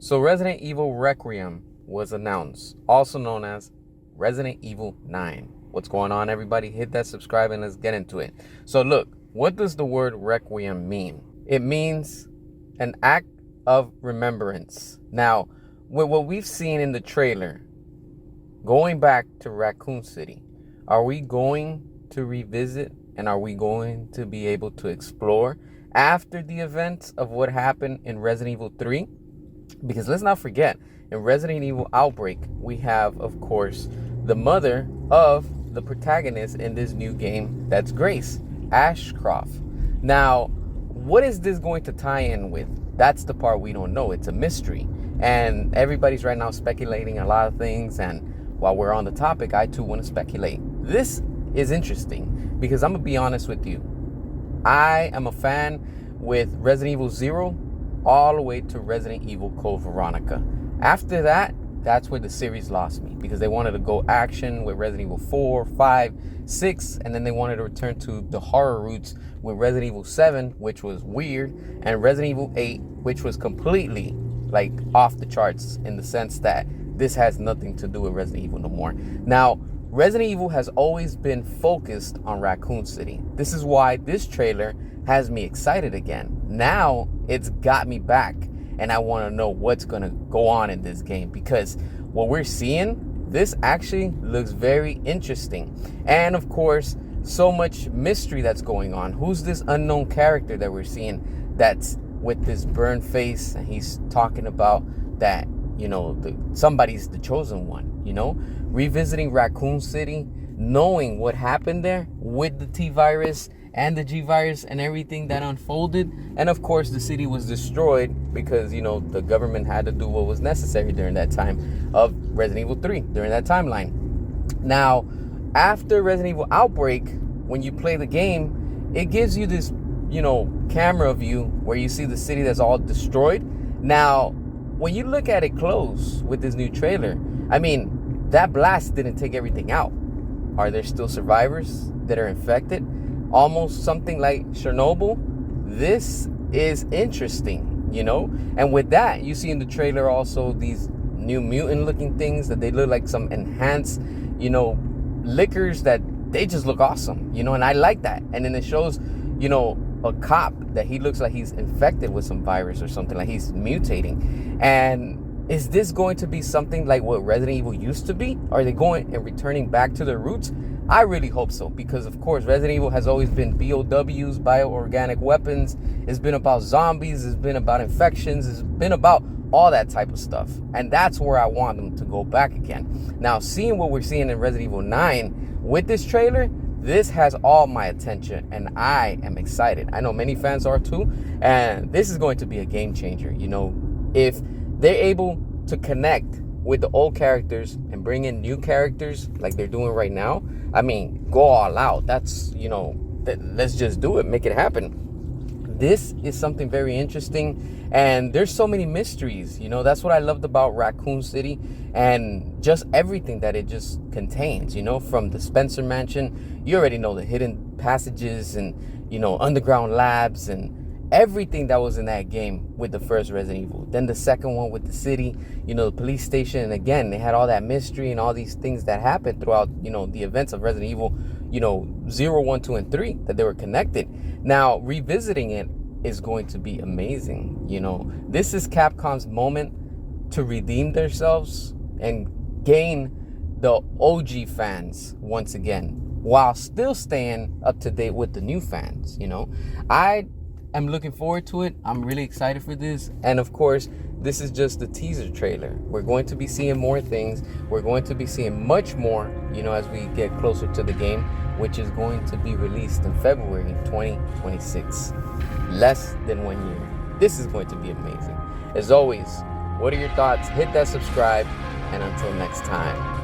So Resident Evil Requiem was announced, also known as Resident Evil 9. What's going on, everybody? Hit that subscribe and let's get into it. So look, what does the word Requiem mean? It means an act of remembrance. Now, with what we've seen in the trailer, going back to Raccoon City, are we going to revisit and are we going to be able to explore after the events of what happened in Resident Evil 3? Because let's not forget, in Resident Evil Outbreak, we have, of course, the mother of the protagonist in this new game, that's Grace, Ashcroft. Now, what is this going to tie in with? That's the part we don't know. It's a mystery. And everybody's right now speculating a lot of things. And while we're on the topic, I too want to speculate. This is interesting because I'm going to be honest with you. I am a fan with Resident Evil 0 all the way to Resident Evil Code Veronica. After that, that's where the series lost me because they wanted to go action with Resident Evil 4, 5, 6, and then they wanted to return to the horror roots with Resident Evil 7, which was weird, and Resident Evil 8, which was completely like off the charts in the sense that this has nothing to do with Resident Evil no more. Now, Resident Evil has always been focused on Raccoon City. This is why this trailer has me excited again. Now it's got me back and I want to know what's going to go on in this game because what we're seeing, this actually looks very interesting. And of course, so much mystery that's going on. Who's this unknown character that we're seeing that's with this burned face and he's talking about that, you know, somebody's the chosen one, you know? Revisiting Raccoon City, knowing what happened there with the T-Virus and the G-Virus and everything that unfolded. And of course, the city was destroyed because, you know, the government had to do what was necessary during that time of Resident Evil 3, during that timeline. Now, after Resident Evil Outbreak, when you play the game, it gives you this, you know, camera view where you see the city that's all destroyed. Now, when you look at it close with this new trailer, I mean, that blast didn't take everything out. Are there still survivors that are infected? Almost something like Chernobyl. This is interesting, you know? And with that, you see in the trailer also these new mutant looking things that they look like some enhanced, you know, liquors that they just look awesome, you know? And I like that. And then it shows, you know, a cop that he looks like he's infected with some virus or something, like he's mutating. And is this going to be something like what Resident Evil used to be? Are they going and returning back to their roots? I really hope so, because of course Resident Evil has always been BOWs, bioorganic weapons. It's been about zombies, it's been about infections, it's been about all that type of stuff. And that's where I want them to go back again. Now, seeing what we're seeing in Resident Evil 9 with this trailer, this has all my attention and I am excited. I know many fans are too, and this is going to be a game changer. You know, if they're able to connect with the old characters and bring in new characters like they're doing right now, I mean, go all out. That's, you know, let's just do it, make it happen. This is something very interesting, and there's so many mysteries, you know. That's what I loved about Raccoon City and just everything that it just contains, you know, from the Spencer Mansion. You already know the hidden passages and, you know, underground labs and everything that was in that game with the first Resident Evil. Then the second one with the city, you know, the police station. And again, they had all that mystery and all these things that happened throughout, you know, the events of Resident Evil, you know, 0, 1, 2, and 3, that they were connected. Now, revisiting it is going to be amazing. You know, this is Capcom's moment to redeem themselves and gain the OG fans once again, while still staying up to date with the new fans, you know. I'm looking forward to it. I'm really excited for this. And of course, this is just the teaser trailer. We're going to be seeing more things. We're going to be seeing much more, you know, as we get closer to the game, which is going to be released in February 2026. Less than 1 year. This is going to be amazing. As always, what are your thoughts? Hit that subscribe. And until next time.